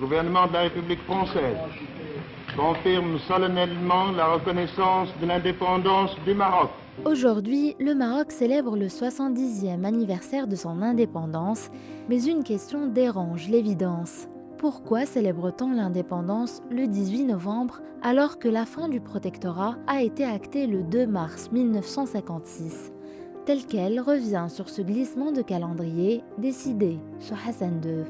gouvernement de la République française confirme solennellement la reconnaissance de l'indépendance du Maroc. Aujourd'hui, le Maroc célèbre le 70e anniversaire de son indépendance, mais une question dérange l'évidence. Pourquoi célèbre-t-on l'indépendance le 18 novembre alors que la fin du protectorat a été actée le 2 mars 1956 ? Telle qu'elle revient sur ce glissement de calendrier décidé sous Hassan II.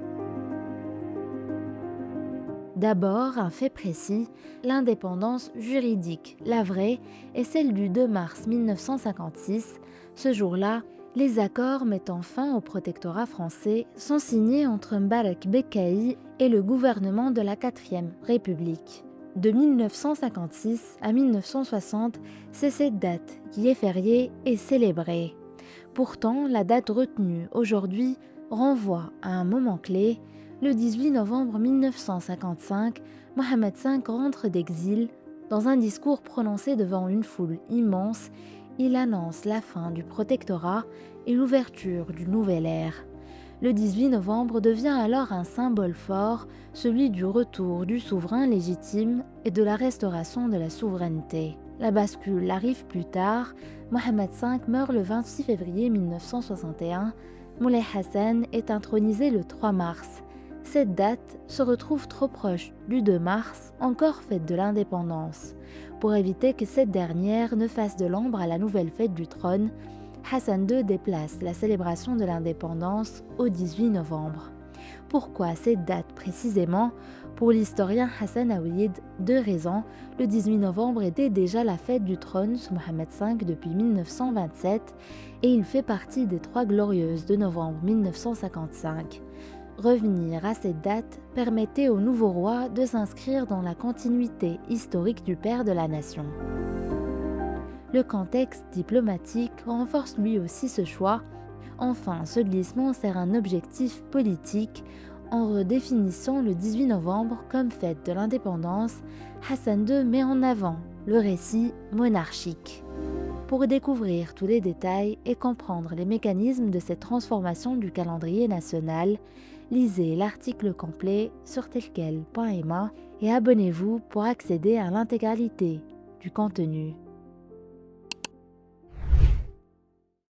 D'abord, un fait précis, l'indépendance juridique, la vraie, est celle du 2 mars 1956. Ce jour-là, les accords mettant fin au protectorat français sont signés entre Mbarak Bekkaï et le gouvernement de la 4e République. De 1956 à 1960, c'est cette date qui est fériée et célébrée. Pourtant, la date retenue aujourd'hui renvoie à un moment clé. Le 18 novembre 1955, Mohamed V rentre d'exil. Dans un discours prononcé devant une foule immense, il annonce la fin du protectorat et l'ouverture d'une nouvelle ère. Le 18 novembre devient alors un symbole fort, celui du retour du souverain légitime et de la restauration de la souveraineté. La bascule arrive plus tard. Mohamed V meurt le 26 février 1961. Moulay Hassan est intronisé le 3 mars. Cette date se retrouve trop proche du 2 mars, encore fête de l'indépendance. Pour éviter que cette dernière ne fasse de l'ombre à la nouvelle fête du trône, Hassan II déplace la célébration de l'indépendance au 18 novembre. Pourquoi cette date précisément ? Pour l'historien Hassan Aouid, 2 raisons. Le 18 novembre était déjà la fête du trône sous Mohamed V depuis 1927 et il fait partie des 3 glorieuses de novembre 1955. Revenir à cette date permettait au nouveau roi de s'inscrire dans la continuité historique du père de la nation. Le contexte diplomatique renforce lui aussi ce choix. Enfin, ce glissement sert un objectif politique. En redéfinissant le 18 novembre comme fête de l'indépendance, Hassan II met en avant le récit monarchique. Pour découvrir tous les détails et comprendre les mécanismes de cette transformation du calendrier national, lisez l'article complet sur telquel.ma et abonnez-vous pour accéder à l'intégralité du contenu.